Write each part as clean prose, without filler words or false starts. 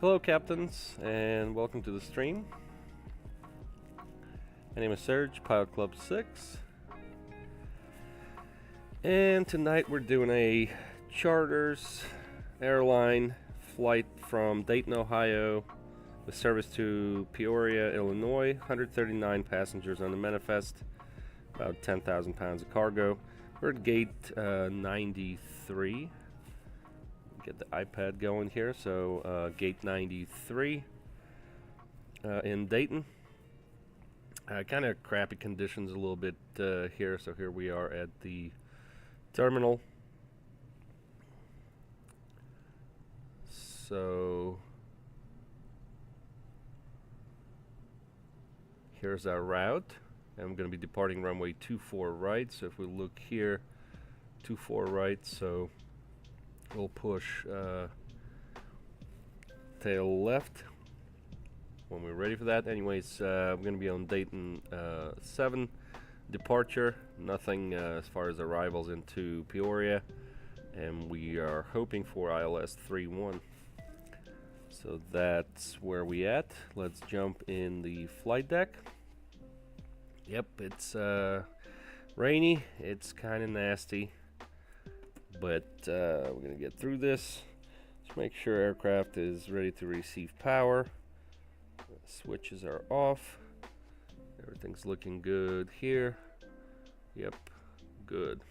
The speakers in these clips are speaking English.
Hello captains, and welcome to the stream. My name is Serge, Pilot Club 6. And tonight we're doing a charters airline flight from Dayton, Ohio with service to Peoria, Illinois. 139 passengers on the manifest, about 10,000 pounds of cargo. We're at gate 93. Get the iPad going here. So gate 93 in Dayton. Kind of crappy conditions a little bit here. So here we are at the terminal. So here's our route. And I'm going to be departing runway 24 right. So if we look here, 24 right. So we'll push tail left when we're ready for that. Anyways, we're going to be on Dayton 7 departure. Nothing as far as arrivals into Peoria. And we are hoping for ILS 31. So that's where we at. Let's jump in the flight deck. Yep, it's rainy. It's kind of nasty. But we're going to get through this. Just make sure aircraft is ready to receive power. Switches are off. Everything's looking good here. Yep, good.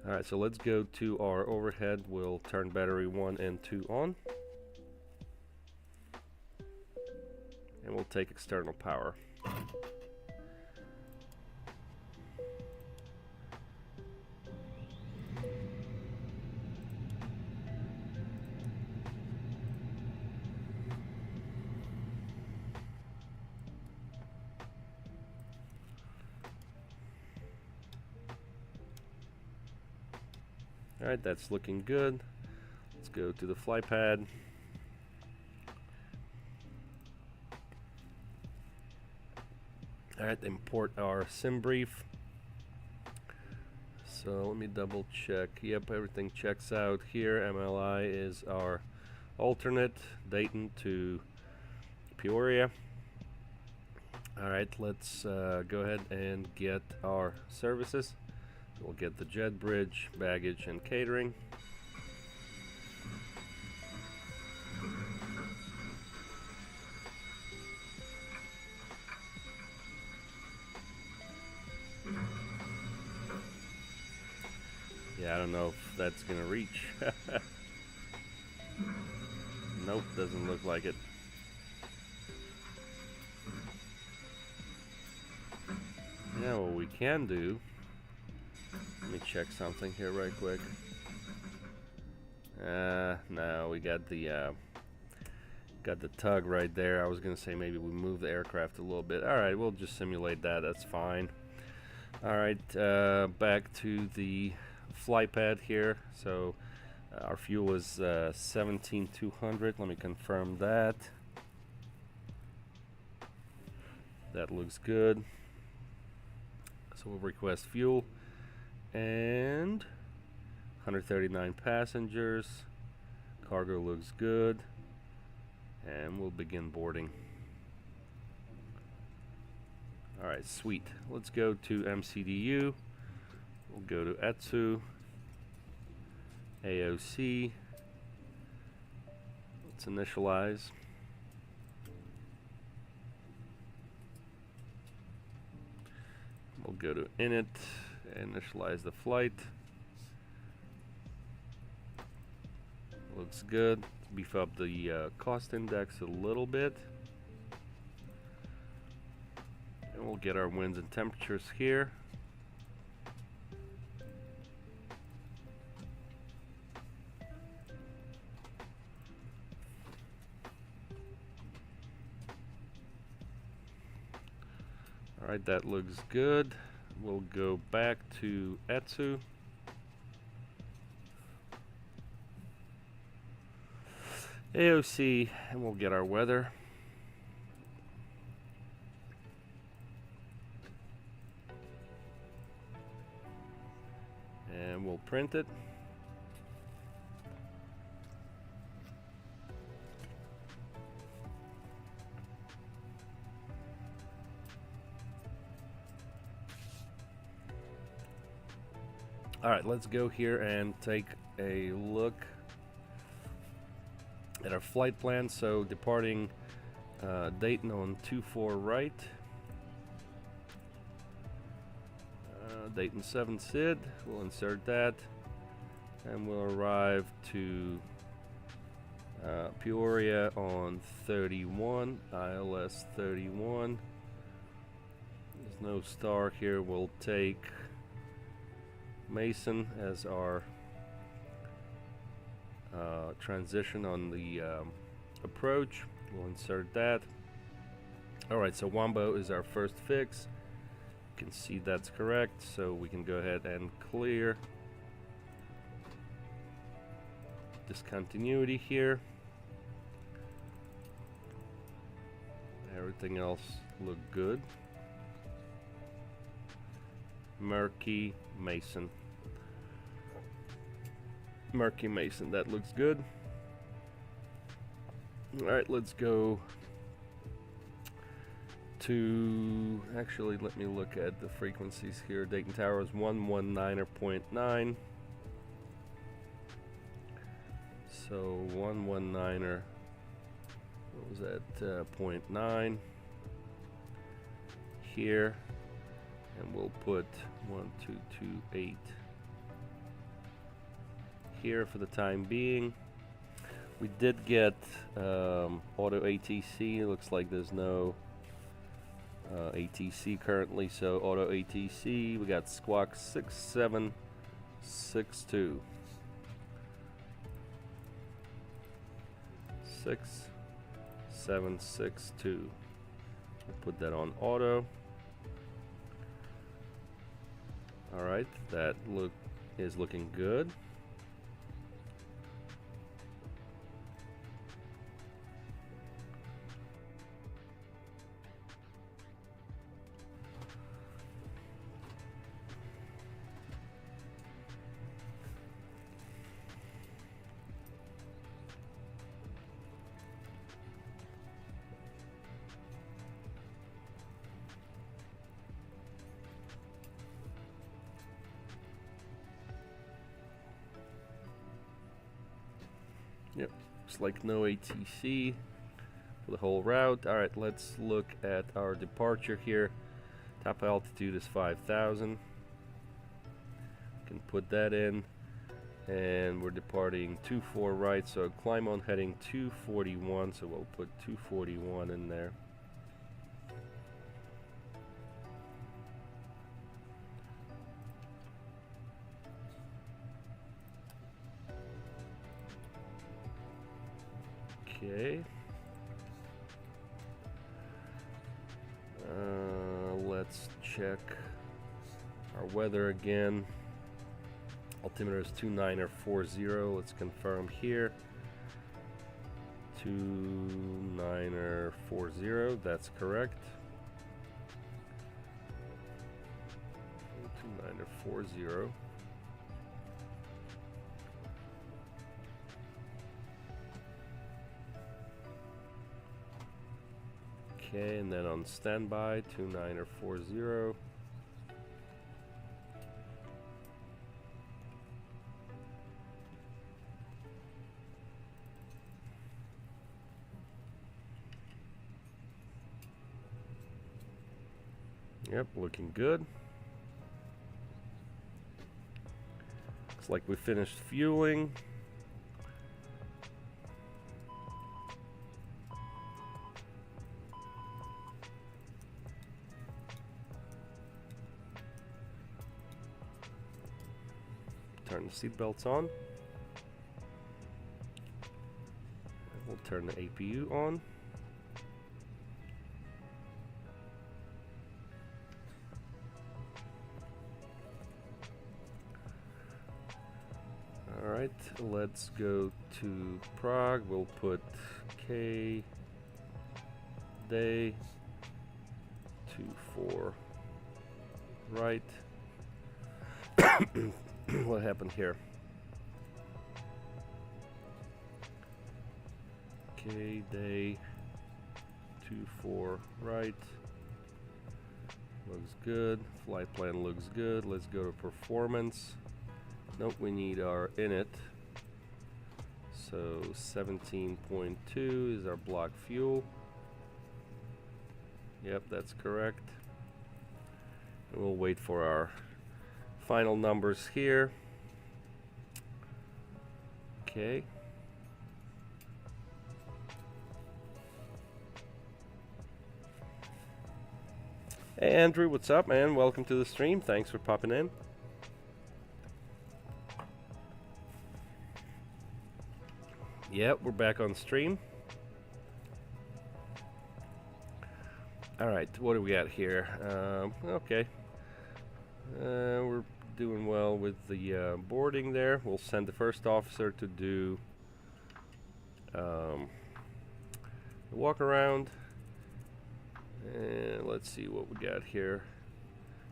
Alright, so let's go to our overhead. We'll turn battery 1 and 2 on. And we'll take external power. Alright, that's looking good. Let's go to the fly pad. Alright, import our sim brief. So let me double check. Yep, everything checks out here. MLI is our alternate, Dayton to Peoria. Alright, let's go ahead and get our services. We'll get the jet bridge, baggage, and catering. Yeah, I don't know if that's gonna reach. Nope, doesn't look like it. Yeah, what we can do, let me check something here right quick. No, we got the tug right there. I was gonna say maybe we move the aircraft a little bit. Alright, we'll just simulate that, that's fine. Alright, back to the fly pad here. So our fuel is 17,200. Let me confirm that. That looks good. So we'll request fuel. And 139 passengers. Cargo looks good. And we'll begin boarding. Alright, sweet. Let's go to MCDU. We'll go to ETSU. AOC. Let's initialize. We'll go to init. Initialize the flight. Looks good. Let's beef up the cost index a little bit. And we'll get our winds and temperatures here. Alright, that looks good. We'll go back to ETSU. AOC, and we'll get our weather. And we'll print it. Alright, let's go here and take a look at our flight plan. So departing Dayton on 24 right, Dayton 7 SID, we'll insert that, and we'll arrive to Peoria on 31, ILS 31. There's no star here. We'll take Mason as our transition on the approach. We'll insert that. Alright, so Wambo is our first fix. You can see that's correct, so we can go ahead and clear discontinuity here. Everything else looked good. Murky Mason. Murky Mason, that looks good. Alright, let's go to, actually let me look at the frequencies here. Dayton Tower is 119.9. So 119er, what was that, 0.9 here, and we'll put 1228 here for the time being. We did get auto ATC. It looks like there's no ATC currently, so auto ATC, we got squawk 6762. 6762. We'll put that on auto. Alright, that is looking good. Yep, looks like no ATC for the whole route. Alright, let's look at our departure here. Top altitude is 5,000. Can put that in. And we're departing 24 right, so climb on heading 241, so we'll put 241 in there. Okay. Let's check our weather again. Altimeter is 2940. Let's confirm here. 2940. That's correct. 2940. Okay, and then on standby, 2940. Yep, looking good. Looks like we finished fueling. Turn the seatbelts on. We'll turn the APU on. Alright, let's go to Prague. We'll put KDAY-24 right. What happened here? KDAY-24 right. Looks good. Flight plan looks good. Let's go to performance. Nope, we need our init. So 17.2 is our block fuel. Yep, that's correct. And we'll wait for our final numbers here. Okay. Hey Andrew, what's up, man? Welcome to the stream. Thanks for popping in. Yep, we're back on stream. Alright, what do we got here? Okay. We're doing well with the boarding there. We'll send the first officer to do the walk around. And let's see what we got here.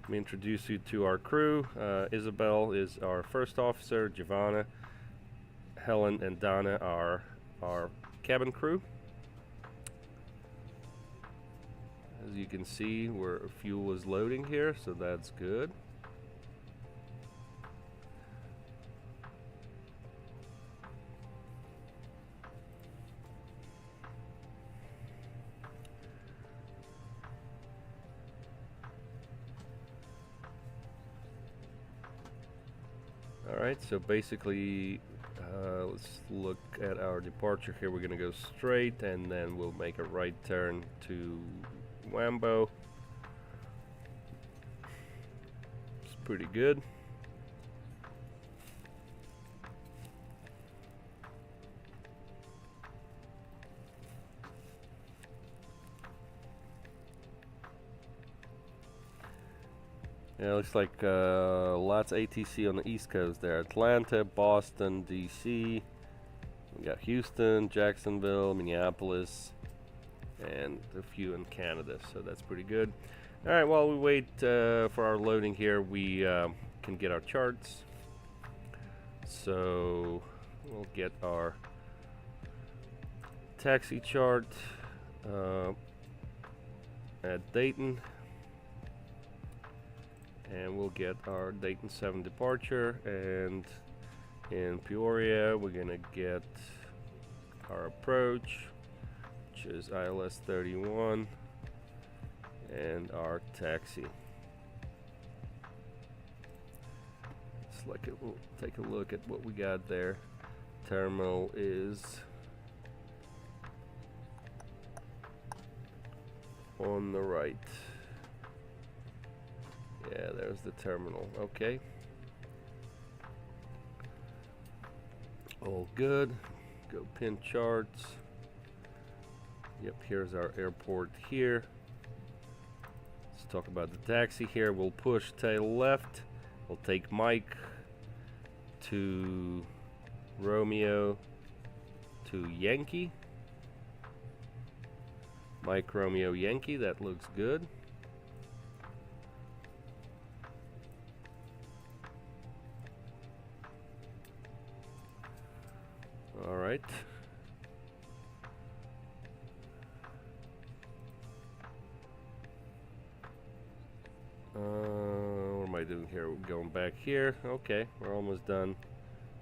Let me introduce you to our crew. Isabel is our first officer. Giovanna, Helen, and Donna are our cabin crew. As you can see, fuel is loading here, so that's good. Alright, so basically, let's look at our departure here. We're going to go straight, and then we'll make a right turn to Wambo. It's pretty good. Yeah, looks like lots of ATC on the East Coast there. Atlanta, Boston, DC. We got Houston, Jacksonville, Minneapolis, and a few in Canada, so that's pretty good. Alright, while we wait for our loading here, we can get our charts. So we'll get our taxi chart at Dayton. And we'll get our Dayton 7 departure, and in Peoria we're gonna get our approach, which is ILS 31, and our taxi. We'll take a look at what we got there. Terminal is on the right. Yeah, there's the terminal. Okay. All good. Go pin charts. Yep, here's our airport here. Let's talk about the taxi here. We'll push tail left. We'll take Mike to Romeo to Yankee. Mike, Romeo, Yankee. That looks good. All right. What am I doing here? We're going back here. Okay, we're almost done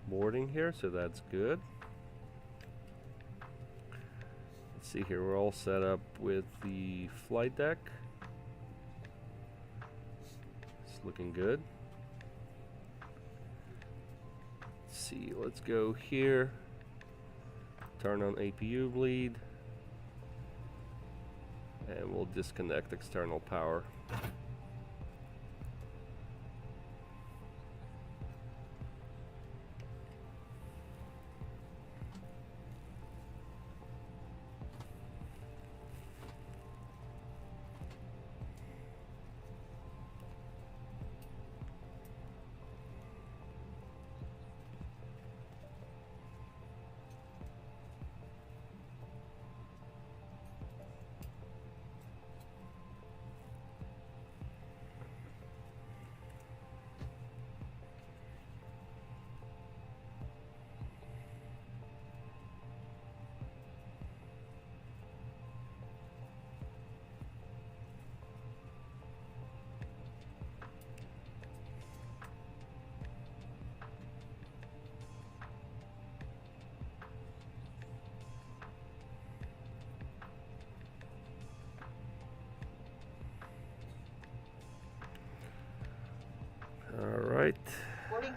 boarding here, so that's good. Let's see here. We're all set up with the flight deck. It's looking good. Let's see. Let's go here. Turn on APU bleed, and we'll disconnect external power.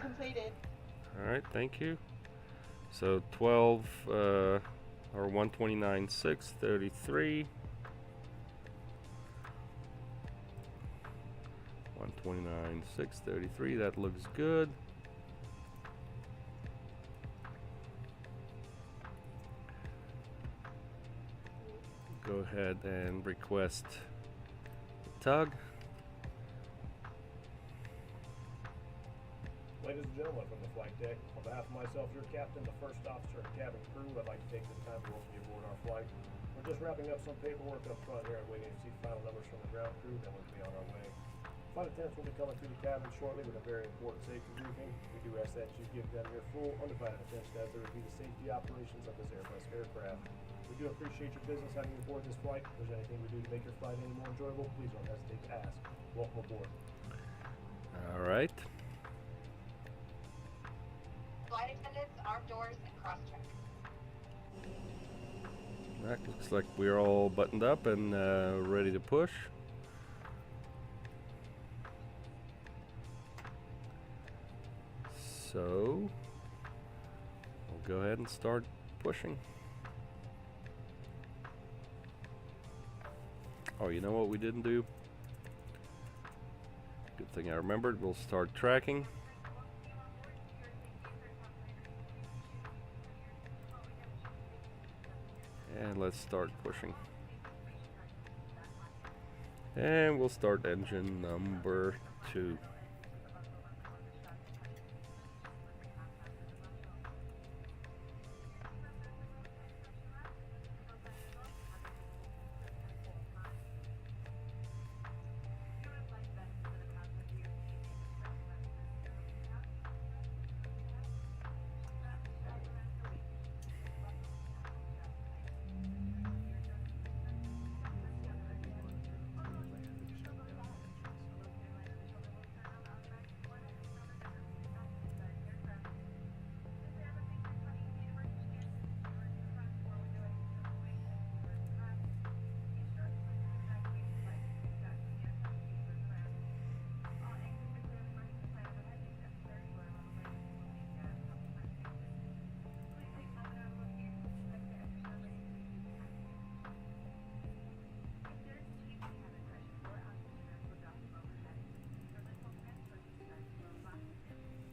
completed. Alright, thank you. So 12 or 129,633. 129,633, that looks good. Go ahead and request a tug. Ladies and gentlemen from the flight deck, on behalf of myself, your captain, the first officer, and cabin crew, I'd like to take this time to welcome you aboard our flight. We're just wrapping up some paperwork up front here and waiting to see final numbers from the ground crew, then we'll be on our way. Flight attendants will be coming through the cabin shortly with a very important safety briefing. We do ask that you give them your full, undivided attention as they review the safety operations of this Airbus aircraft. We do appreciate your business having you aboard this flight. If there's anything we do to make your flight any more enjoyable, please don't hesitate to ask. Welcome aboard. All right. Flight attendants, arm doors, and cross-check. That looks like we're all buttoned up and ready to push. So we'll go ahead and start pushing. Oh, you know what we didn't do? Good thing I remembered. We'll start tracking. And let's start pushing. And we'll start engine number 2.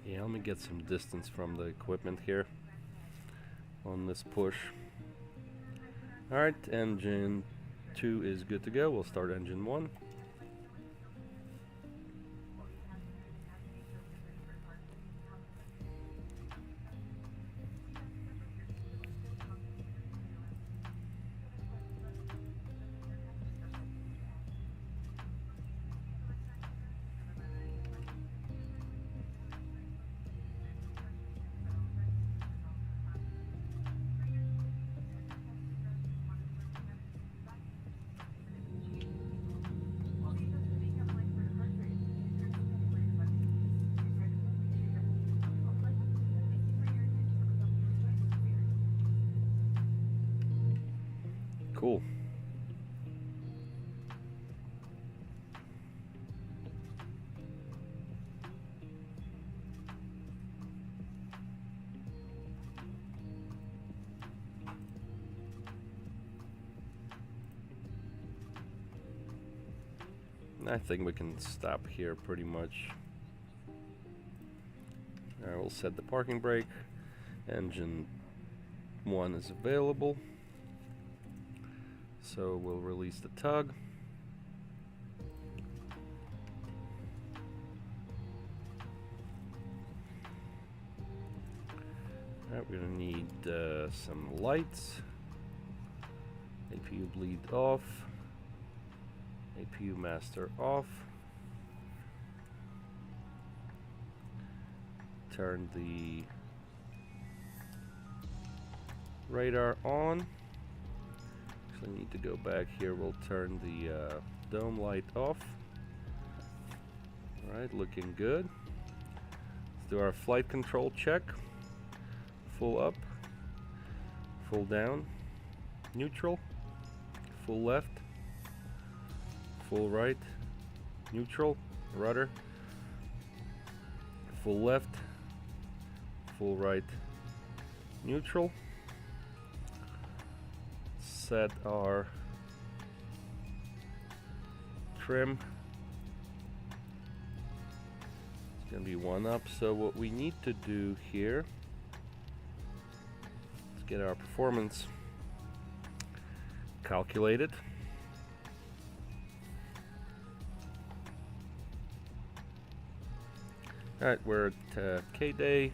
Yeah, let me get some distance from the equipment here on this push. Alright, engine 2 is good to go. We'll start engine 1. Cool. I think we can stop here pretty much. Alright, we'll set the parking brake. Engine 1 is available. So we'll release the tug. Alright, we're gonna need some lights. APU bleed off. APU master off. Turn the radar on. Actually, need to go back here. We'll turn the dome light off. Alright, looking good. Let's do our flight control check. Full up, full down, neutral, full left, full right, neutral, rudder, full left, full right neutral. Set our trim. It's gonna be 1 up. So what we need to do here is get our performance calculated. Alright, we're at KDAY.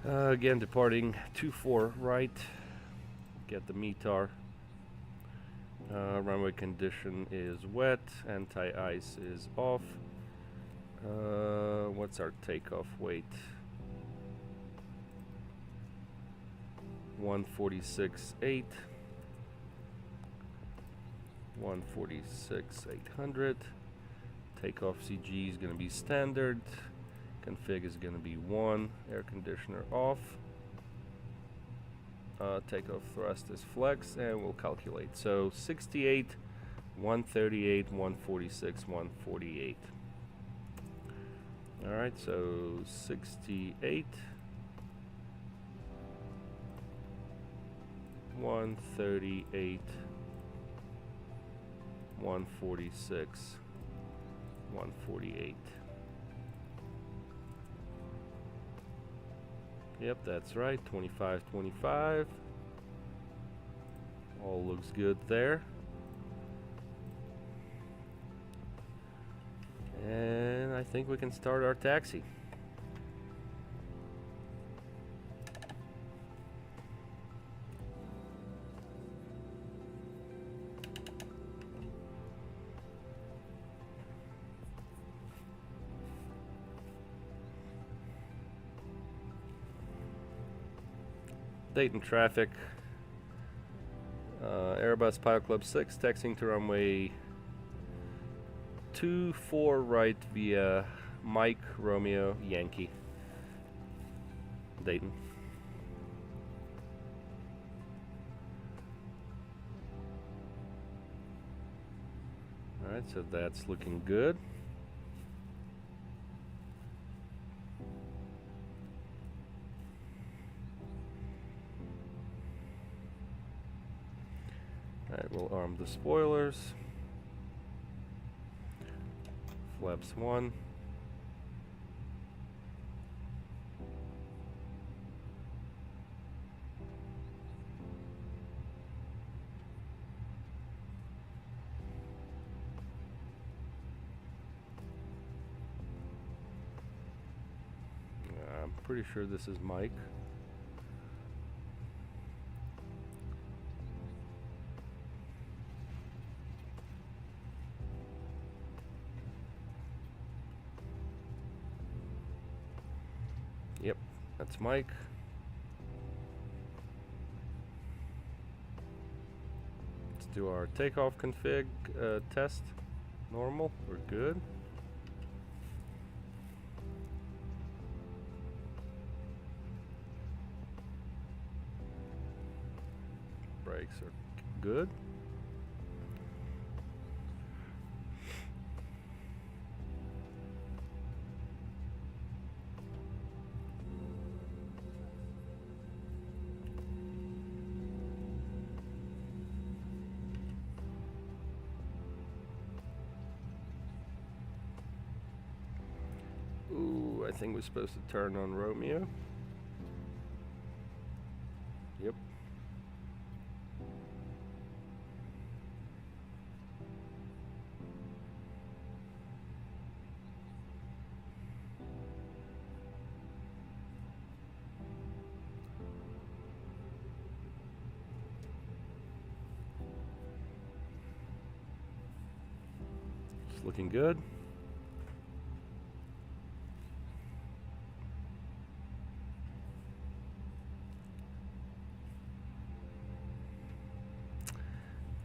Again, departing 24 right. Get the METAR. Runway condition is wet. Anti-ice is off. What's our takeoff weight? 146.8. 146.800. Takeoff CG is going to be standard. Config is going to be 1. Air conditioner off. Takeoff thrust is flex, and we'll calculate. So 68, 138, 146, 148. All right, so 68, 138, 146, 148. Yep, that's right. 25, 25. All looks good there. And I think we can start our taxi. Dayton traffic. Airbus Pilot Club 6 taxiing to runway 24 right via Mike Romeo Yankee. Dayton. Alright, so that's looking good. Alright, we'll arm the spoilers. Flaps 1. I'm pretty sure this is Mike. Yep, that's Mike. Let's do our takeoff config test. Normal, we're good. Brakes are good. Ooh, I think we're supposed to turn on Romeo. Yep. It's looking good.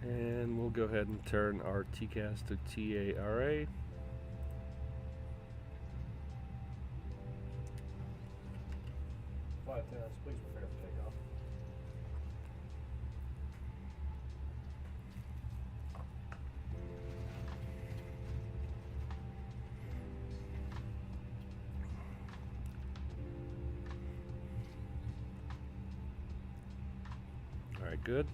And we'll go ahead and turn our TCAS to TARA. Flight attendants, please prepare for takeoff. Alright, good.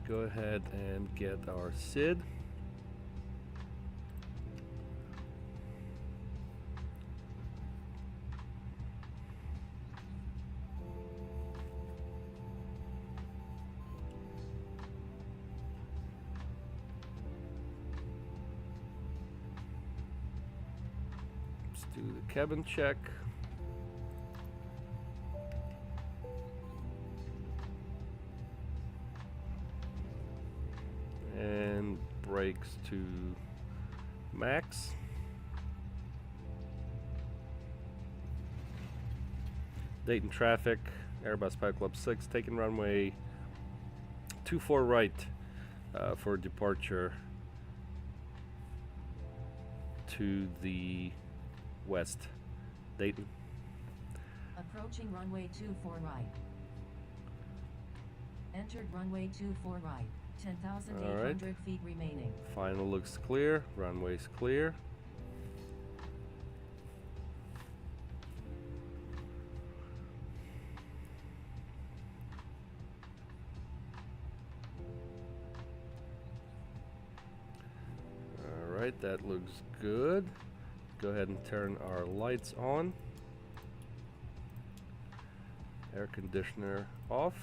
Go ahead and get our SID. Let's do the cabin check. And brakes to max. Dayton traffic, Airbus Pilot Club 6, taking runway 24 right for departure to the west. Dayton. Approaching runway 24 right. Entered runway 24 right. 10,800 feet remaining. Final looks clear. Runway's clear. Alright, that looks good. Go ahead and turn our lights on. Air conditioner off.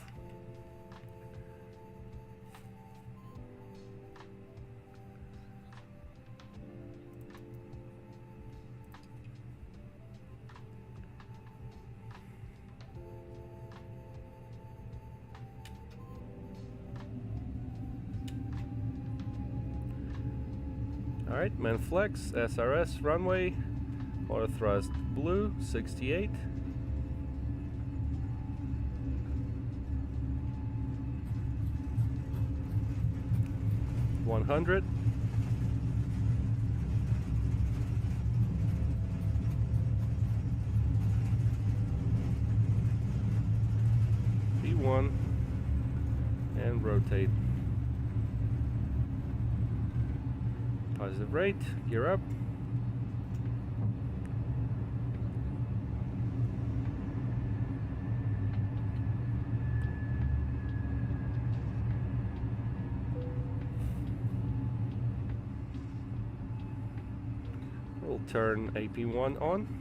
Alright, Manflex, SRS, runway, auto thrust blue, 68. $100. P1 and rotate. Positive rate, gear up. We'll turn AP1 on.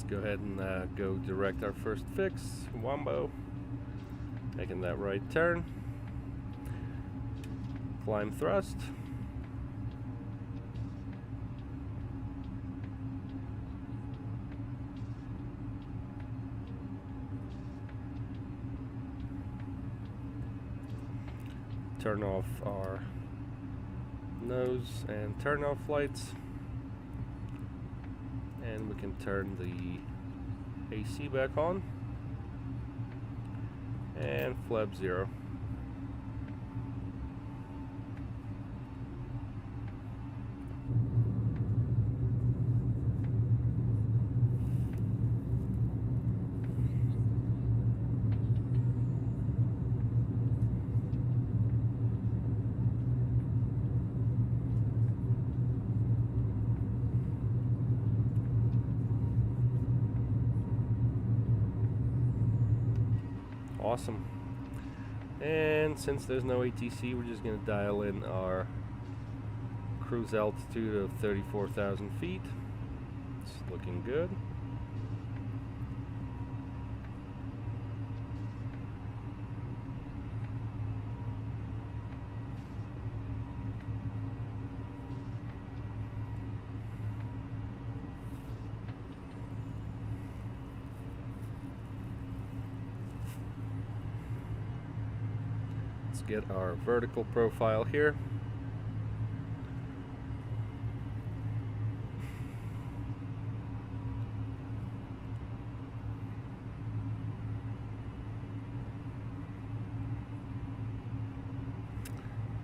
Go ahead and go direct our first fix, Wombo, making that right turn, climb thrust, turn off our nose and turn off lights. And we can turn the AC back on and flap 0. Awesome. And since there's no ATC, we're just going to dial in our cruise altitude of 34,000 feet. It's looking good. Get our vertical profile here.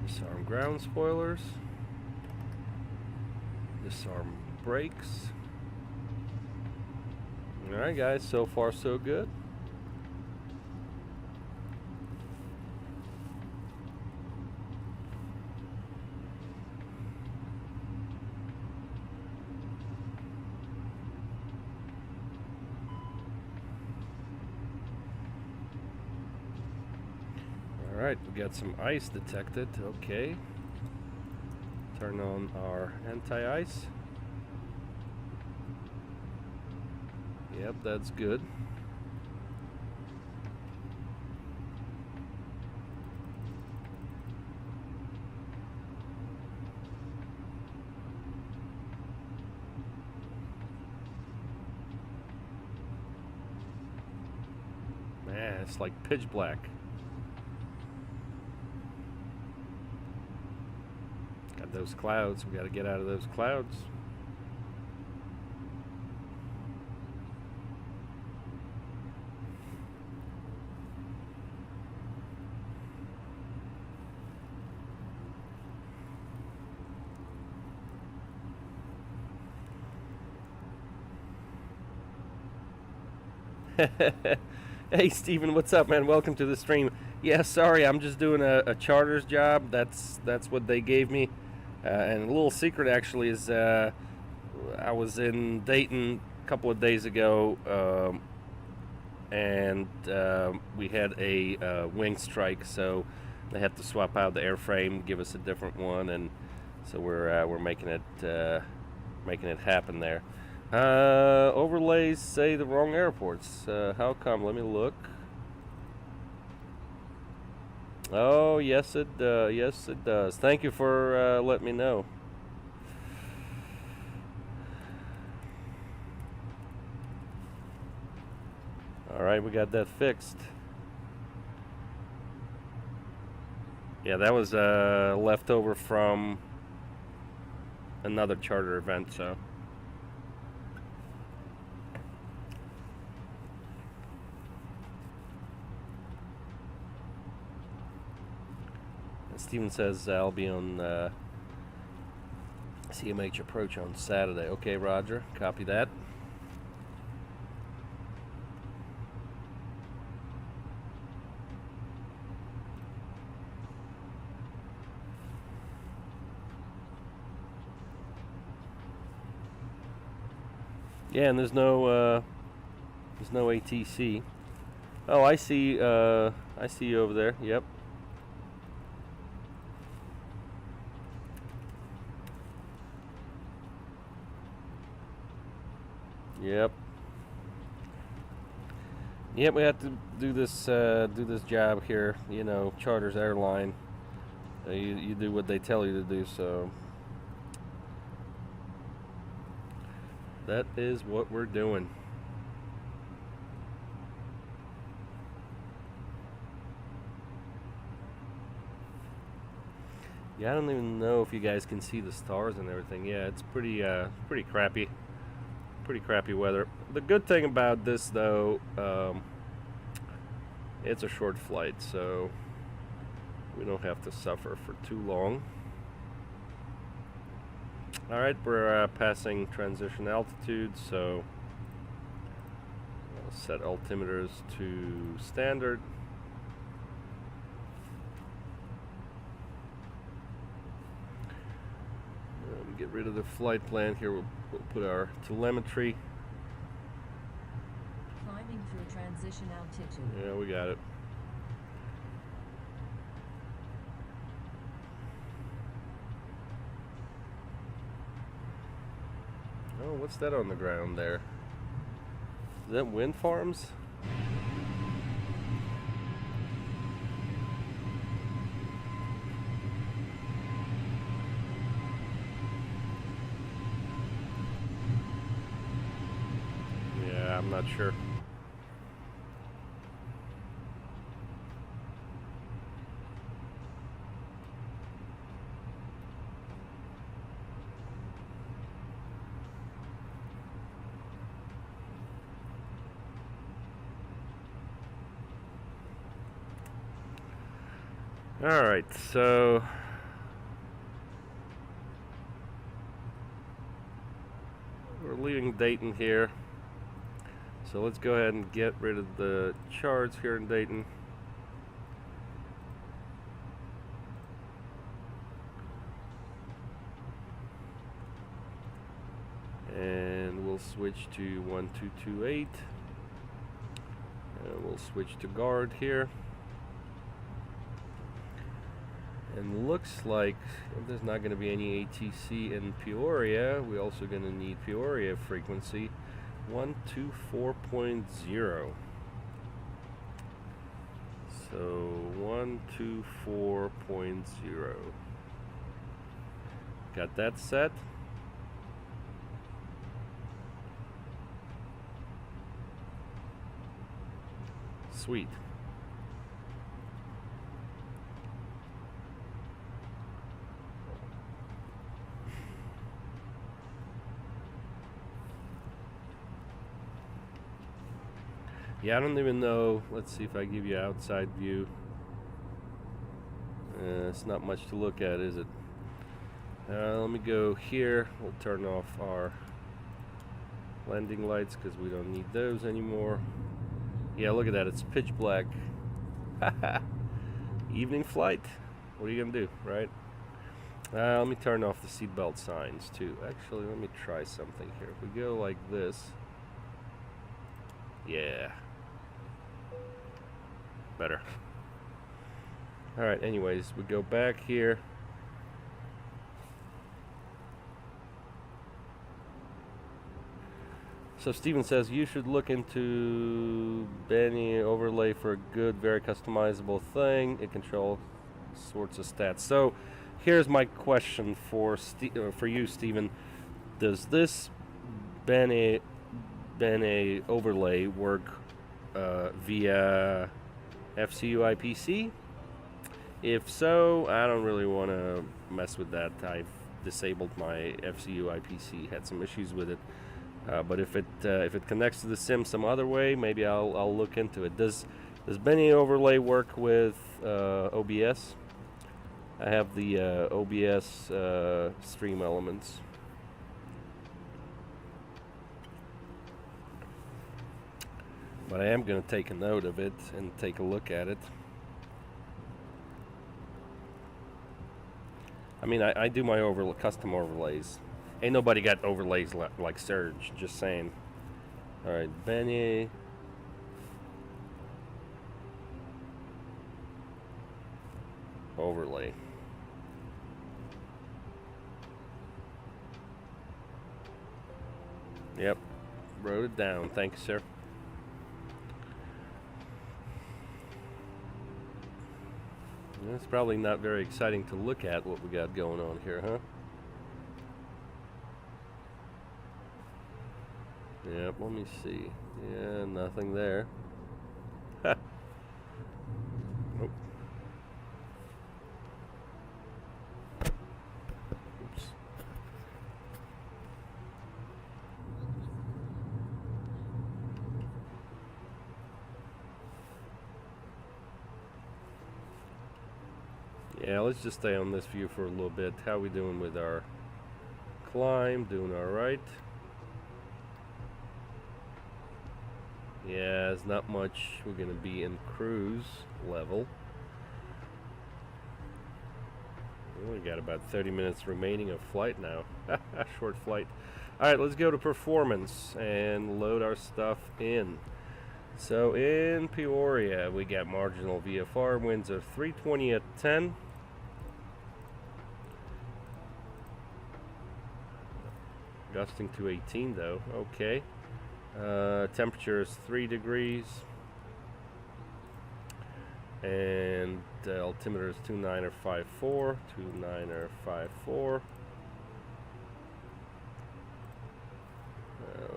Disarm ground spoilers. Disarm brakes. Alright guys, so far so good. Alright, we got some ice detected. Okay. Turn on our anti-ice. Yep, that's good. Man, it's like pitch black. Got those clouds. We got to get out of those clouds. Hey Steven, what's up, man? Welcome to the stream. Yeah, sorry, I'm just doing a charters job. That's what they gave me. And a little secret actually is I was in Dayton a couple of days ago, and we had a wing strike, so they had to swap out the airframe, give us a different one, and so we're making it happen there. Overlays say the wrong airports. How come? Let me look. Oh, yes it does. Thank you for letting me know. All right, we got that fixed. Yeah, that was leftover from another charter event, so. Steven says I'll be on CMH approach on Saturday. Okay, Roger. Copy that. Yeah, and there's no ATC. Oh, I see you over there. Yep. Yep. Yep, we have to do this job here. You know, charters airline. You do what they tell you to do. So that is what we're doing. Yeah, I don't even know if you guys can see the stars and everything. Yeah, it's pretty crappy. Pretty crappy weather. The good thing about this though, it's a short flight, so we don't have to suffer for too long. Alright, we're passing transition altitude, so I'll set altimeters to standard. Get rid of the flight plan here. We'll put our telemetry. Climbing through transition altitude. Yeah, we got it. Oh, what's that on the ground there? Is that wind farms? I'm not sure. All right, so leaving Dayton here. So let's go ahead and get rid of the charts here in Dayton. And we'll switch to 1228. And we'll switch to guard here. And looks like if there's not going to be any ATC in Peoria, we're also going to need Peoria frequency 124.0. So 124.0. Got that set. Sweet. Yeah, I don't even know. Let's see if I give you outside view. It's not much to look at, is it? Let me go here. We'll turn off our landing lights because we don't need those anymore. Yeah, look at that. It's pitch black. Evening flight. What are you going to do, right? Let me turn off the seatbelt signs too. Actually, let me try something here. If we go like this. Yeah. Better. Alright, anyways, we go back here. So Steven says you should look into Benny overlay for a good, very customizable thing. It controls sorts of stats. So here's my question for you, Steven. Does this Benny overlay work via FCU IPC? If so, I don't really want to mess with that. I've disabled my FCU IPC, had some issues with it. But if it connects to the sim some other way, maybe I'll look into it. Does Benny overlay work with OBS? I have the OBS stream elements. But I am going to take a note of it and take a look at it. I mean, I do my custom overlays. Ain't nobody got overlays like Serge, just saying. Alright, Benny. Overlay. Yep, wrote it down. Thank you, sir. It's probably not very exciting to look at what we got going on here, huh? Yep, let me see. Yeah, nothing there. Ha! Nope. Oops. Yeah, let's just stay on this view for a little bit. How we doing with our climb? Doing all right. Yeah, it's not much. We're going to be in cruise level. We got about 30 minutes remaining of flight now. Short flight. Alright, let's go to performance and load our stuff in. So in Peoria, we got marginal VFR, winds of 320 at 10. Gusting to 18 though. Okay. Temperature is 3 degrees. And altimeter is 2954. 2954.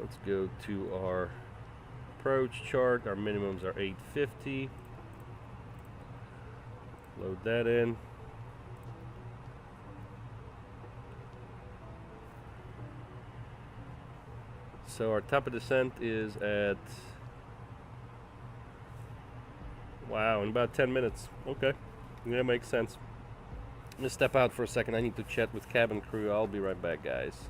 Let's go to our approach chart. Our minimums are 850. Load that in. So our top of descent is at, wow, in about 10 minutes. Okay, that makes sense. I'm gonna step out for a second. I need to chat with cabin crew. I'll be right back, guys.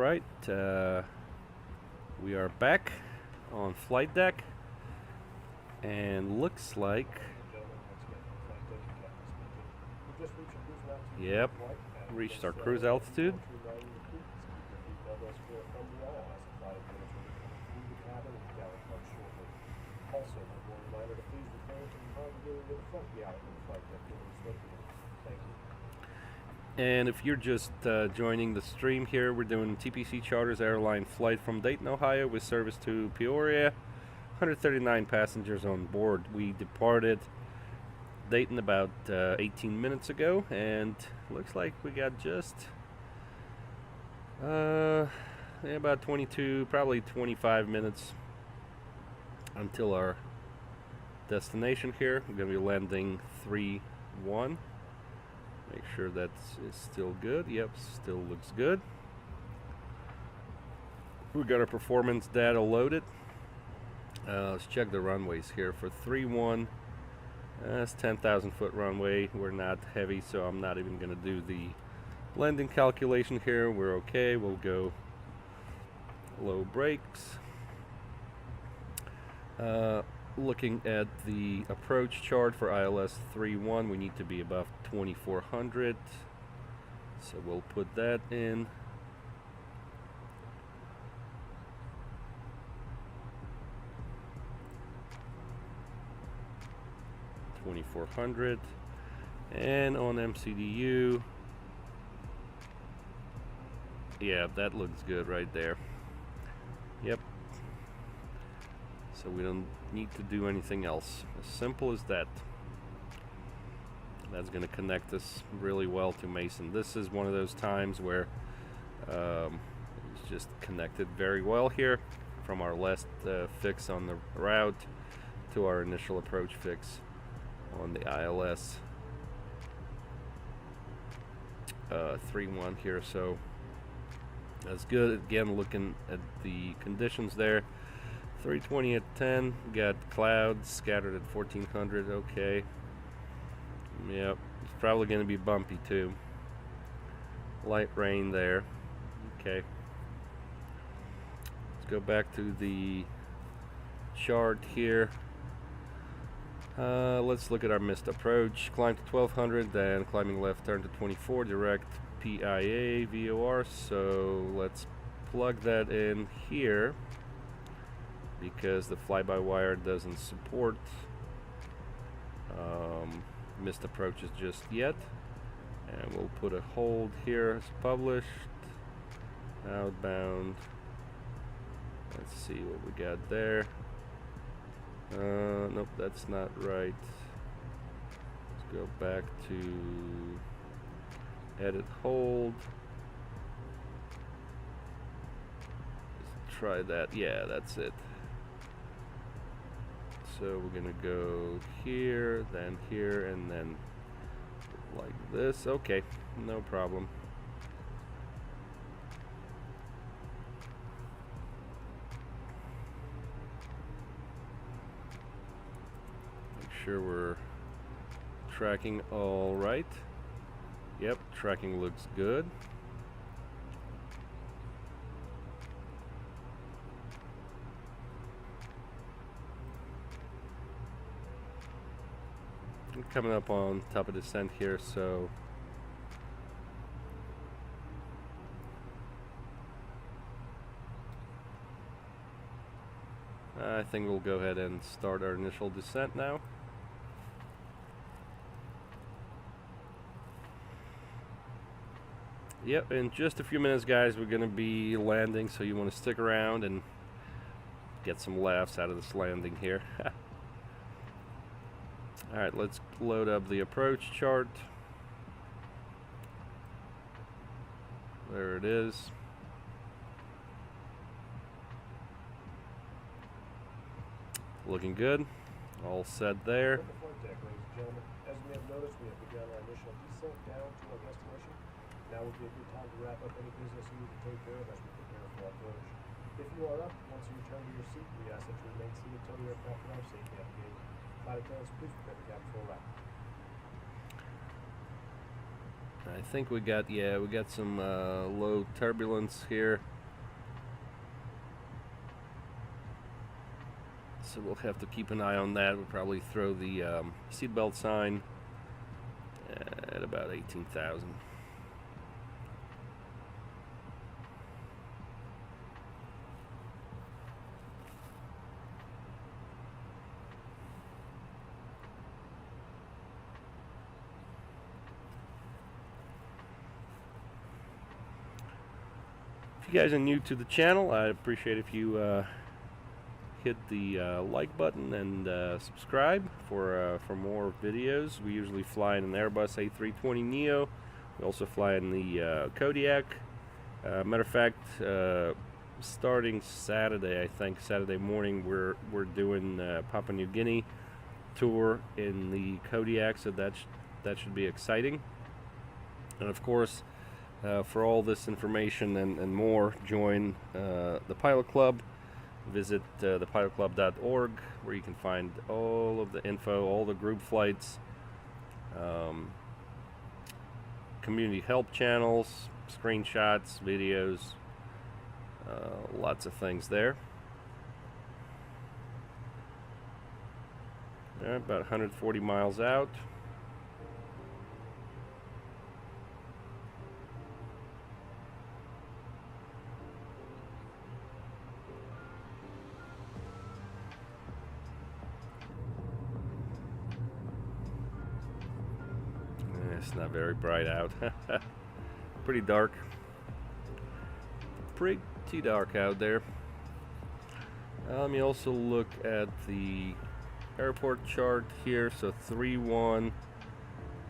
Alright, we are back on flight deck, and looks like, yep, reached our cruise altitude. And if you're just joining the stream here, we're doing TPC Charters Airline flight from Dayton, Ohio with service to Peoria. 139 passengers on board. We departed Dayton about 18 minutes ago, and looks like we got just about 22, probably 25 minutes until our destination here. We're going to be landing 3-1. Make sure that is still good. Yep, still looks good. We got our performance data loaded. Let's check the runways here for 3-1. That's 10,000 foot runway. We're not heavy, so I'm not even going to do the landing calculation here. We're okay. We'll go low brakes. Looking at the approach chart for ILS 3-1, we need to be above 2400, so we'll put that in. $2,400, and on MCDU, yeah, that looks good right there. Yep. So we don't need to do anything else. As simple as that. That's going to connect us really well to Mason. This is one of those times where it's just connected very well here from our last fix on the route to our initial approach fix on the ILS 3-1 here. So that's good. Again, looking at the conditions there. 320 at 10, got clouds scattered at 1400, okay. Yep, it's probably going to be bumpy too. Light rain there, okay. Let's go back to the chart here. Let's look at our missed approach. Climb to 1200, then climbing left turn to 24, direct PIA VOR, so let's plug that in here, because the fly-by-wire doesn't support missed approaches just yet. And we'll put a hold here as published. Outbound. Let's see what we got there. Nope, that's not right. Let's go back to edit hold. Let's try that. Yeah, that's it. So we're gonna go here, then here, and then like this. Okay, no problem. Make sure we're tracking all right. Yep, tracking looks good. Coming up on top of descent here, so I think we'll go ahead and start our initial descent now. Yep, in just a few minutes, guys, we're going to be landing, so you want to stick around and get some laughs out of this landing here. Alright, let's load up the approach chart. There it is. Looking good. All set there. As we have noticed, we have begun our initial descent down to our destination. Now would be a good time to wrap up any business you need to take care of as we prepare for our approach. If you are up, once you return to your seat, we ask that you remain seated until the aircraft arrives safely at the gate. Flight attendants, please prepare the cabin for a wrap. I think we got some low turbulence here. So we'll have to keep an eye on that. We'll probably throw the seatbelt sign at about 18,000. If you guys are new to the channel, I'd appreciate if you hit the like button and subscribe for more videos. We usually fly in an Airbus A320 Neo. We also fly in the Kodiak. Matter of fact, starting Saturday, I think Saturday morning, we're doing Papua New Guinea tour in the Kodiak, so that should be exciting. And of course, for all this information and more, join the Pilot Club. Visit thepilotclub.org, where you can find all of the info, all the group flights, community help channels, screenshots, videos, lots of things there. All right, about 140 miles out. It's not very bright out. Pretty dark. Pretty dark out there. Let me also look at the airport chart here. So 3-1.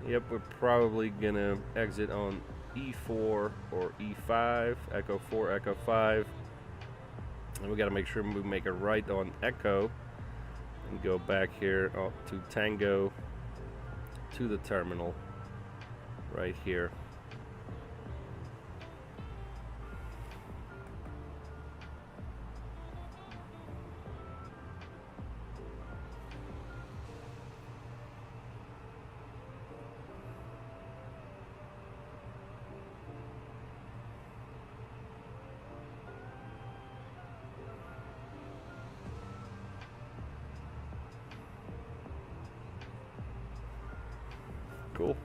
Yep, we're probably gonna exit on E4 or E5. Echo 4, Echo 5. And we gotta make sure we make a right on Echo and go back here to Tango to the terminal. Right here. Cool.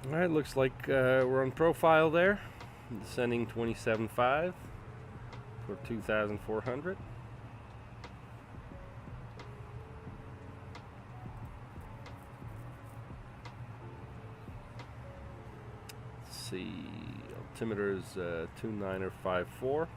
Alright, looks like we're on profile there. Descending 27.5 for 2,400. Let's see, altimeter is 2954.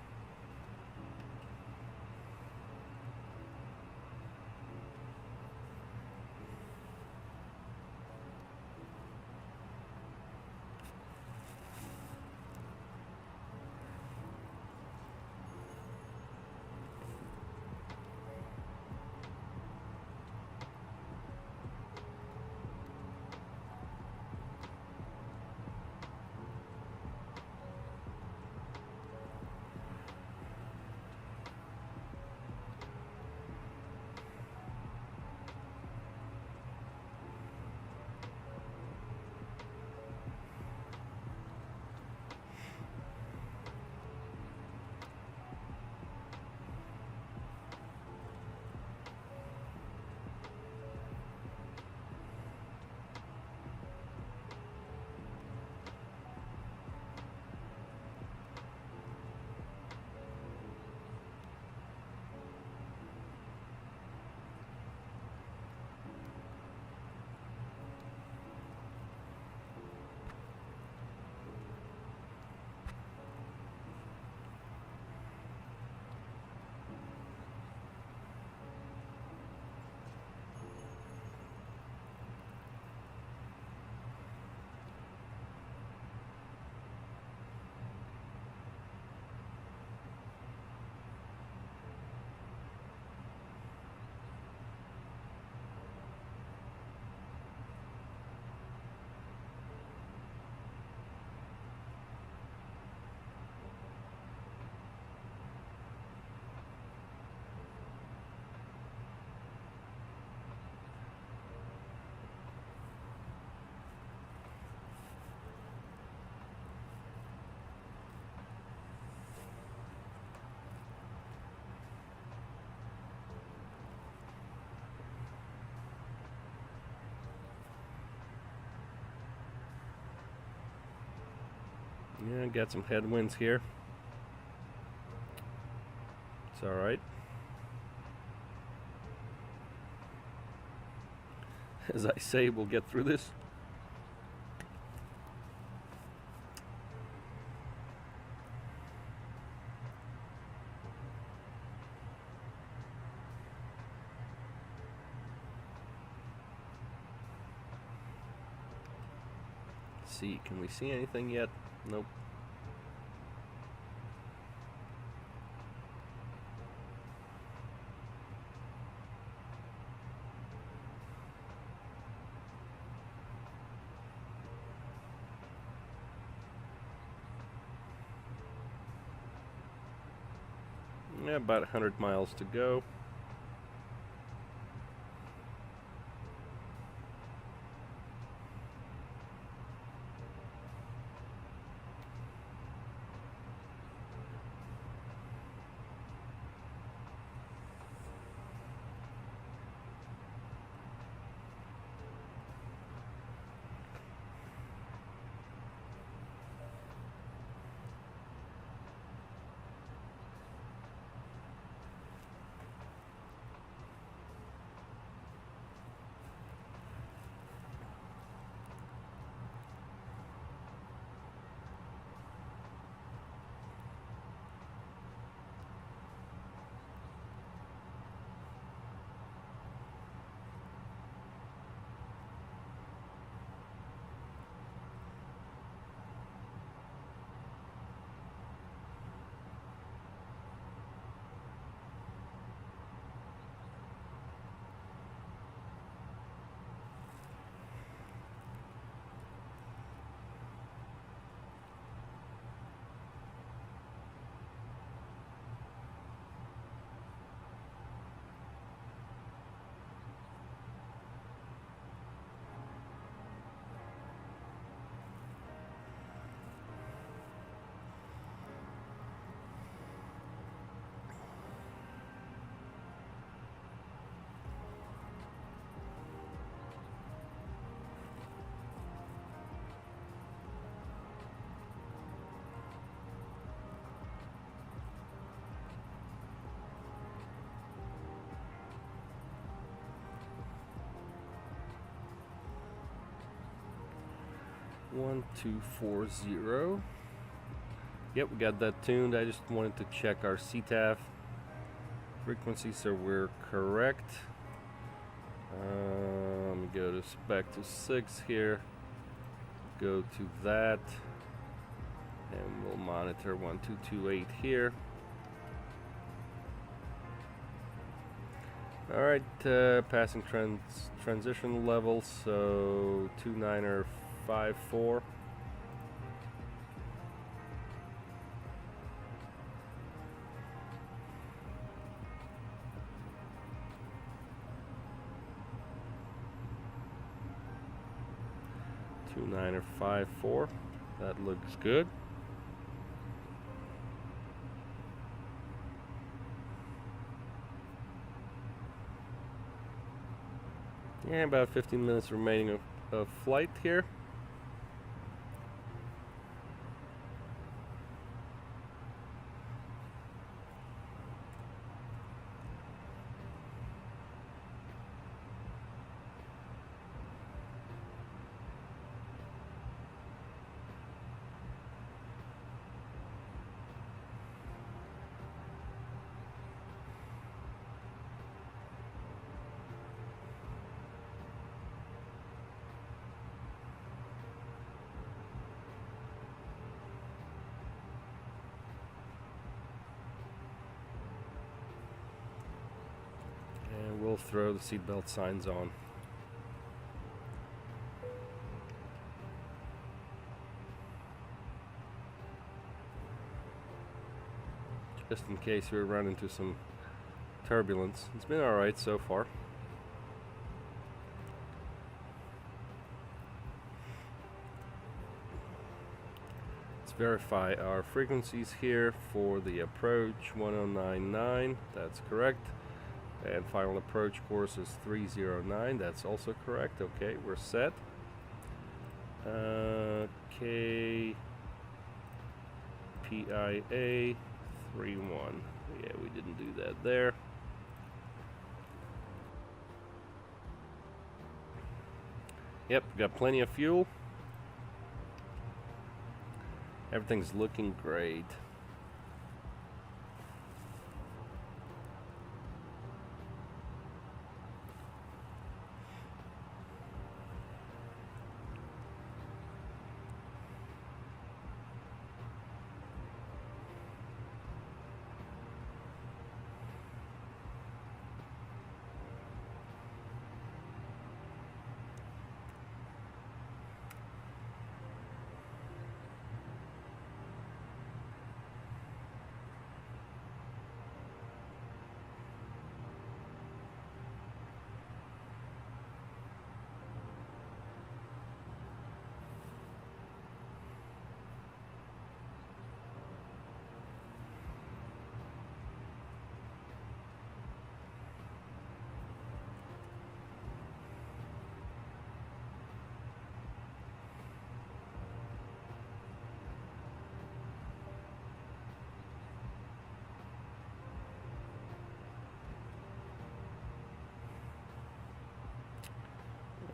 Yeah, got some headwinds here. It's alright. As I say, we'll get through this. See, can we see anything yet? Nope. Yeah, about 100 miles to go. One, 2, 4, 0. Yep, we got that tuned. I just wanted to check our CTAF frequency, so we're correct. Let me go to spec to 6 here. Go to that, and we'll monitor 1228 here. All right, passing transition level, so 2954. That looks good. Yeah, about 15 minutes remaining of flight here. And we'll throw the seatbelt signs on. Just in case we run into some turbulence. It's been alright so far. Let's verify our frequencies here for the approach 1099, that's correct. And final approach course is 309, that's also correct. Okay, we're set. Okay. KDAY-KPIA 3-1. Yeah, we didn't do that there. Yep, got plenty of fuel. Everything's looking great.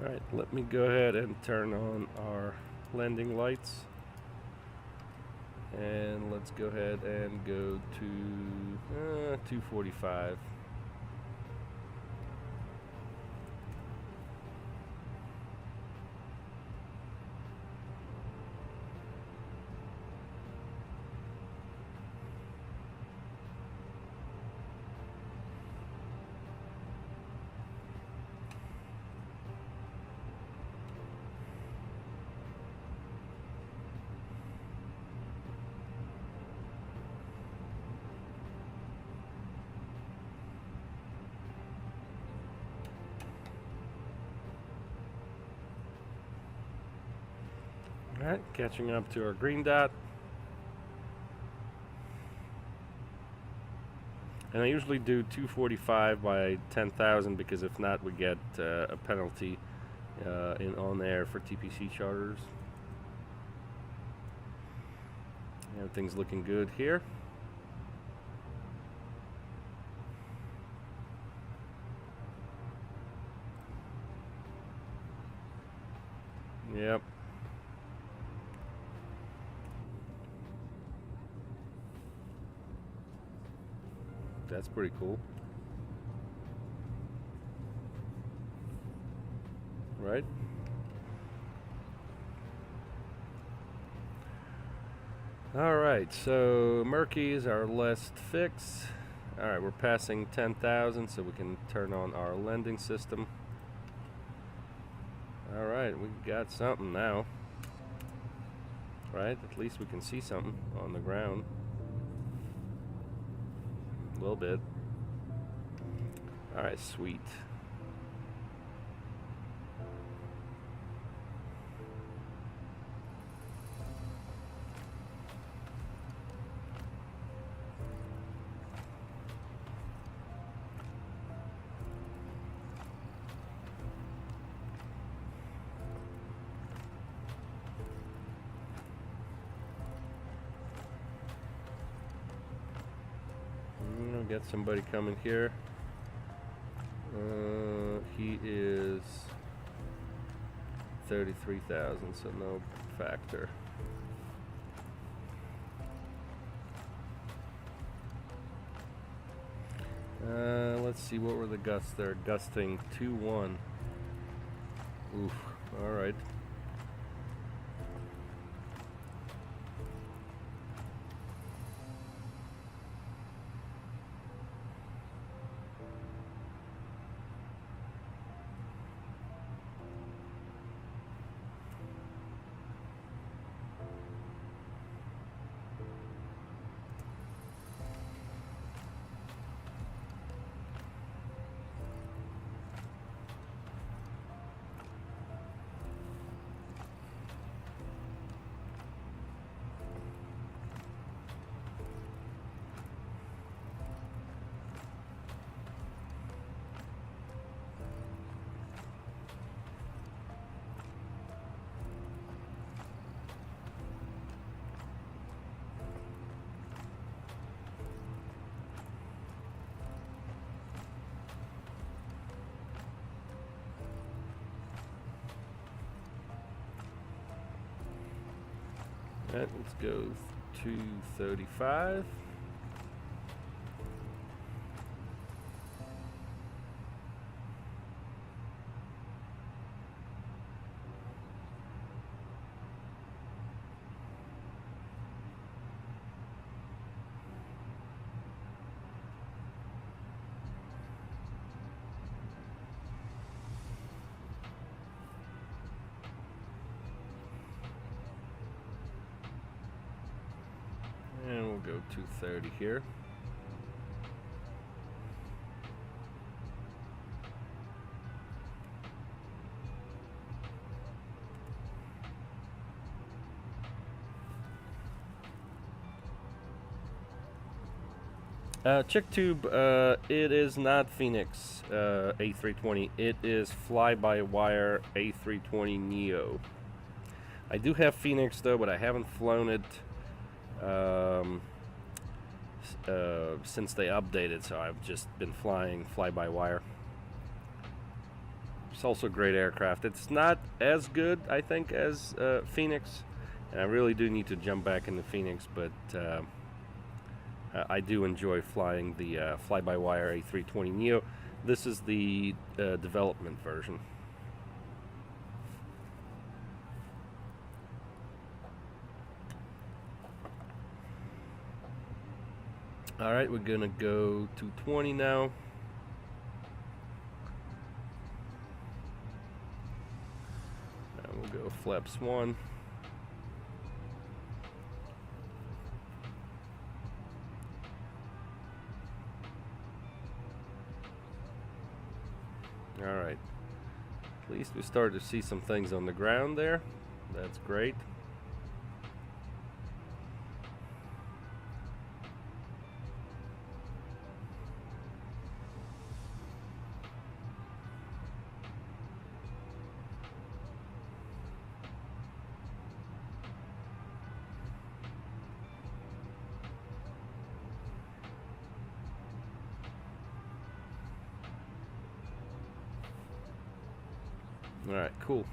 Alright, let me go ahead and turn on our landing lights. And let's go ahead and go to 245. Alright, catching up to our green dot. And I usually do 245 by 10,000 because if not, we get a penalty in on air for TPC charters. Everything's looking good here. Yep. That's pretty cool. Right? Alright, so Murky is our last fix. Alright, we're passing 10,000, so we can turn on our landing system. Alright, we got something now. Right? At least we can see something on the ground. A little bit. Alright, sweet. Get somebody coming here. He is 33,000, so no factor. Let's see, what were the gusts there? Gusting 2-1. Oof. All right. Alright, let's go 235. And we'll go 230 here. Check tube, it is not Phoenix A320, it is fly-by-wire A320 Neo. I do have Phoenix though, but I haven't flown it since they updated, so I've just been flying fly-by-wire. It's also a great aircraft. It's not as good, I think, as Phoenix, and I really do need to jump back into Phoenix, but I do enjoy flying the fly-by-wire A320 Neo. This is the development version. Alright, we're gonna go 220 now. And we'll go flaps 1. Alright, at least we started to see some things on the ground there. That's great. Alright, cool.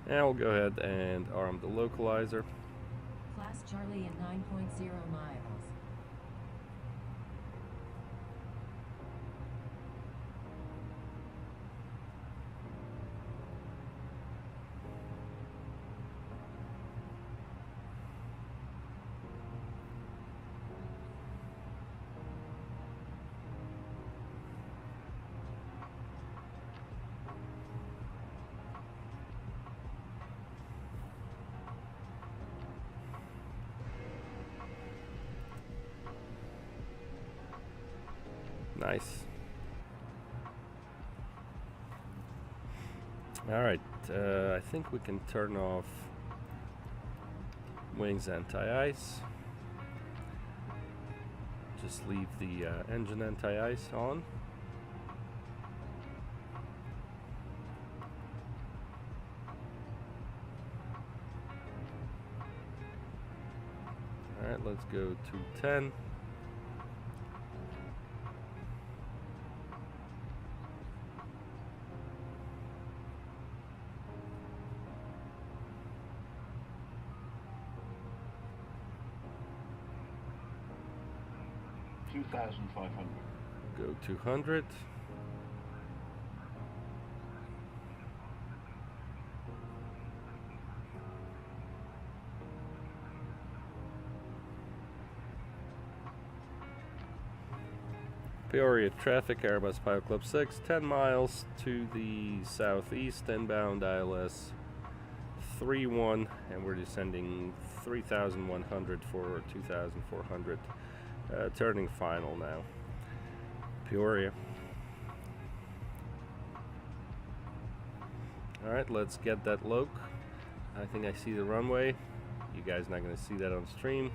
Now we'll go ahead and arm the localizer. Class Charlie at 9.0 miles. Nice. Alright, I think we can turn off wings anti-ice. Just leave the engine anti-ice on. Alright, let's go to 10. Go 200. Peoria traffic, Airbus Pilot Club 6, 10 miles to the southeast, inbound ILS 31, and we're descending 3,100 for 2,400. Turning final now. Peoria. Alright, let's get that loc. I think I see the runway. You guys not going to see that on stream.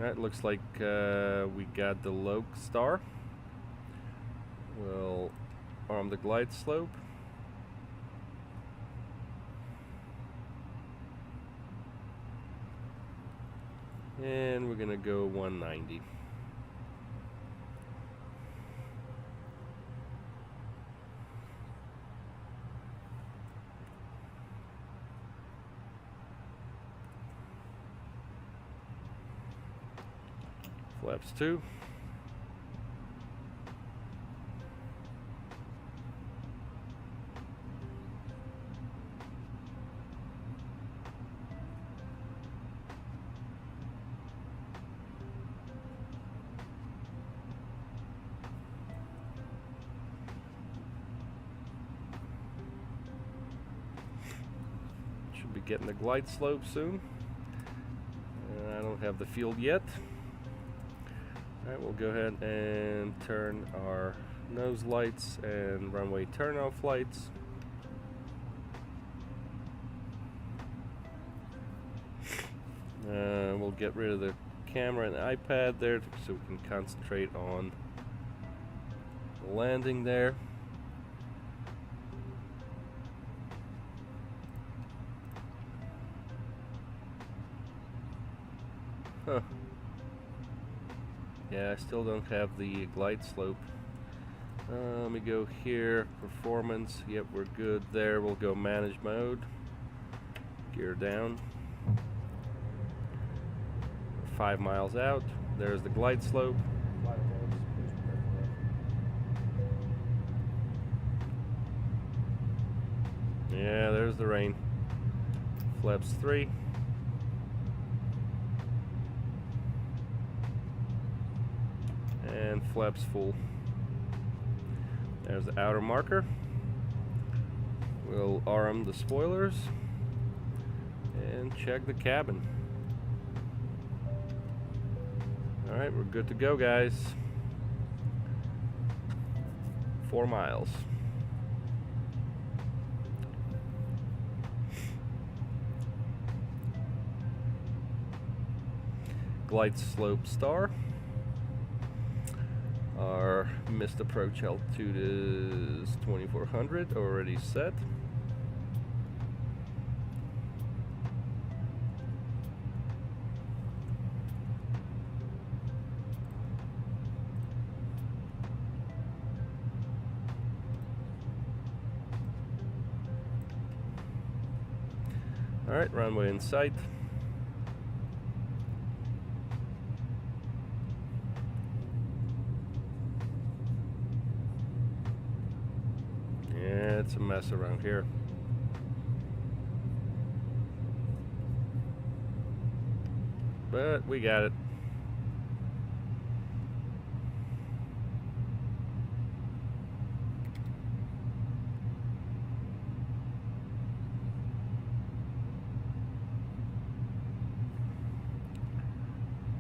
Alright, looks like we got the Lodestar. We'll arm the glide slope. And we're gonna go 190. Flaps 2. Should be getting the glide slope soon. I don't have the field yet. Alright, we'll go ahead and turn our nose lights and runway turnoff lights. We'll get rid of the camera and iPad there so we can concentrate on the landing there. Huh. Yeah, I still don't have the glide slope. Let me go here, performance. Yep, we're good there. We'll go manage mode. Gear down. 5 miles out. There's the glide slope. Yeah, there's the rain. Flaps 3. And flaps full. There's the outer marker. We'll arm the spoilers and check the cabin. Alright, we're good to go, guys. 4 miles. Glide slope star. Our missed approach altitude is 2400, already set. All right, runway in sight. It's a mess around here. But we got it.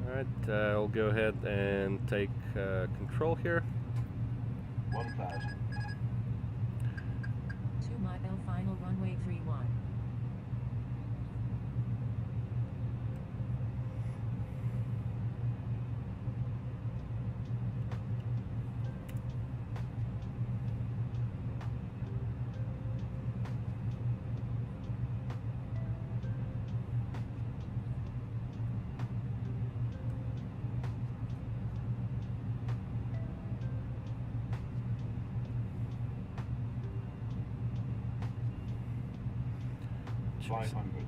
Alright, I'll go ahead and take control here. 1000. 2 mile final runway 31.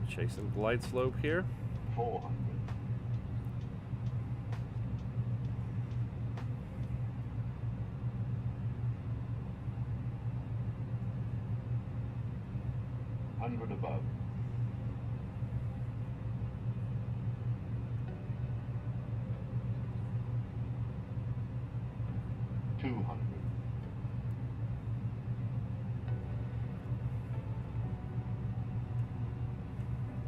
Chasing glide slope here. 400. 100 above. 200.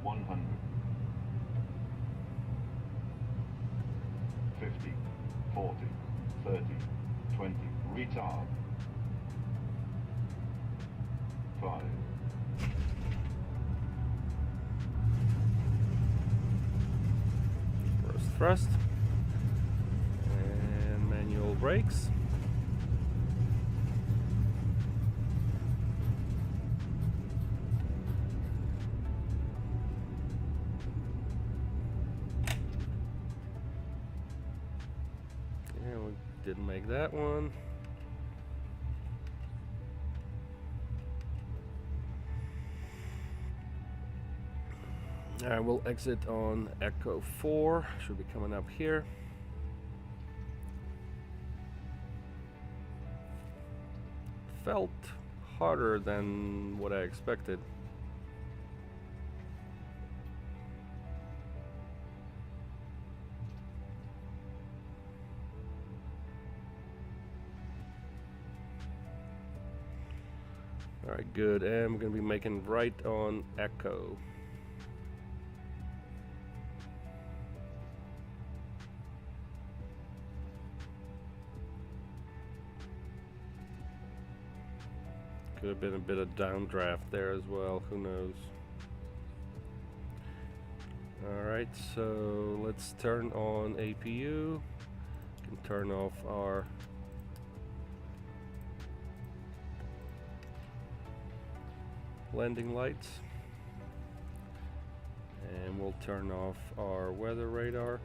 100. 50, 40, 30, 20, retard. 5. First thrust. brakes. Yeah, we didn't make that one. Alright, we'll exit on Echo 4. Should be coming up here. Felt harder than what I expected. Alright, good. And we're going to be making right on Echo. Could have been a bit of downdraft there as well, who knows. Alright, so let's turn on APU. Can turn off our landing lights. And we'll turn off our weather radar.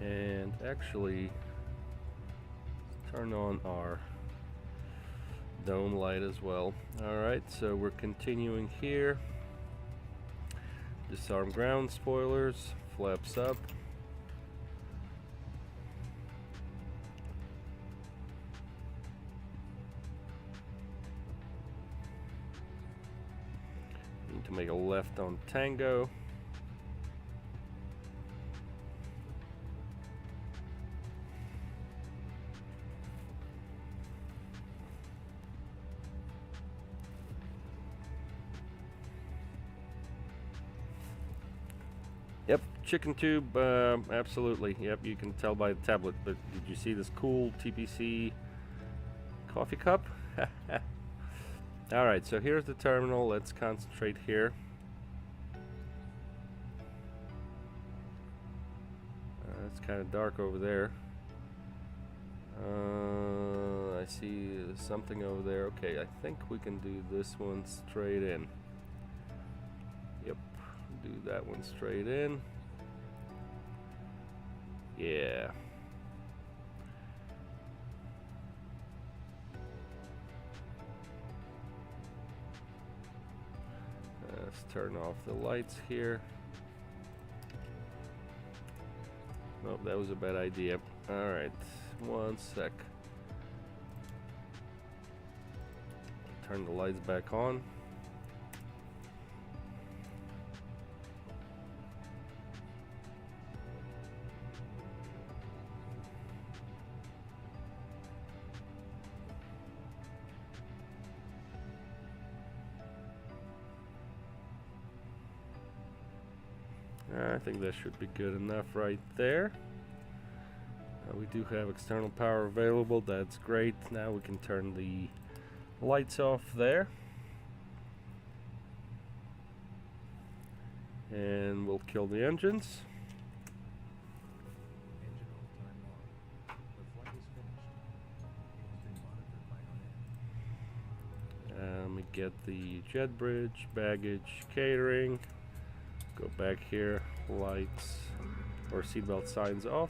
And actually turn on our dome light as well. Alright, so we're continuing here. Disarm ground spoilers, flaps up. Need to make a left on Tango. Yep, chicken tube, absolutely. Yep, you can tell by the tablet, but did you see this cool TPC coffee cup? Alright, so here's the terminal. Let's concentrate here. It's kind of dark over there. I see something over there. Okay, I think we can do this one straight in. Yep. Do that one straight in. Yeah. Let's turn off the lights here. Nope, that was a bad idea. Alright, one sec. Turn the lights back on. I think that should be good enough right there. We do have external power available, that's great. Now we can turn the lights off there. And we'll kill the engines. Let me get the jet bridge, baggage, catering. Go back here, lights or seatbelt signs off.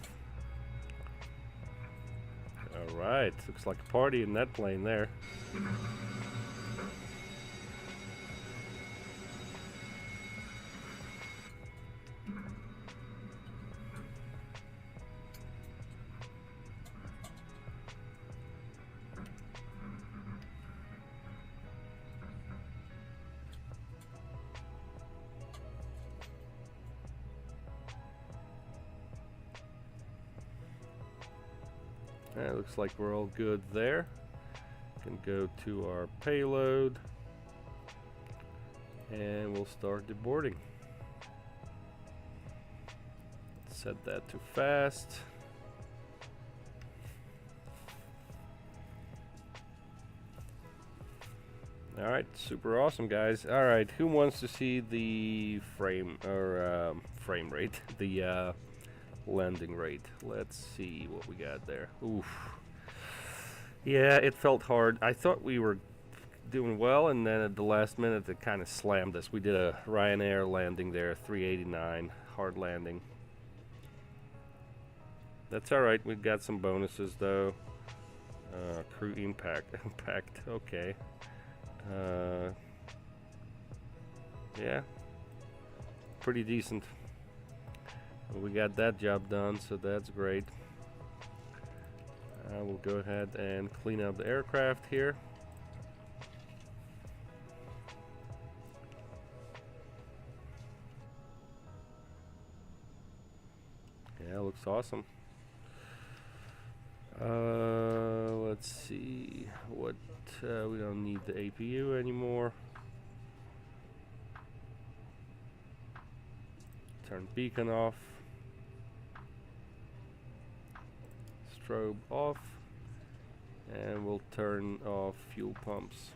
Alright, looks like a party in that plane there. Looks like we're all good there. Can go to our payload and we'll start deboarding. Set that to fast. Alright, super awesome, guys. Alright, who wants to see the frame rate? The landing rate. Let's see what we got there. Oof. Yeah, it felt hard. I thought we were doing well, and then at the last minute it kind of slammed us. We did a Ryanair landing there, 389, hard landing. That's alright, we got some bonuses though. Crew impact, okay. Yeah, pretty decent. We got that job done, so that's great. We'll go ahead and clean up the aircraft here. Yeah, looks awesome. Let's see what we don't need the APU anymore. Turn beacon off. Strobe off, and we'll turn off fuel pumps.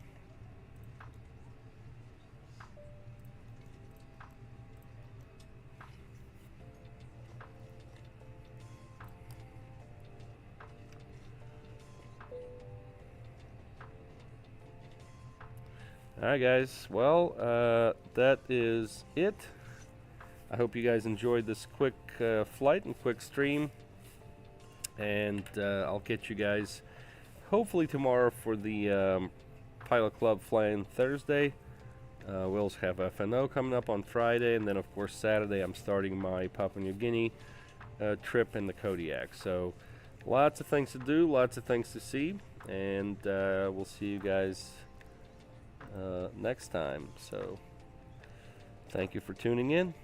Alright guys, well that is it. I hope you guys enjoyed this quick flight and quick stream, and I'll get you guys hopefully tomorrow for the Pilot Club flying Thursday. We also have FNO coming up on Friday, and then of course Saturday I'm starting my Papua New Guinea trip in the Kodiak. So lots of things to do, lots of things to see, and we'll see you guys next time. So thank you for tuning in.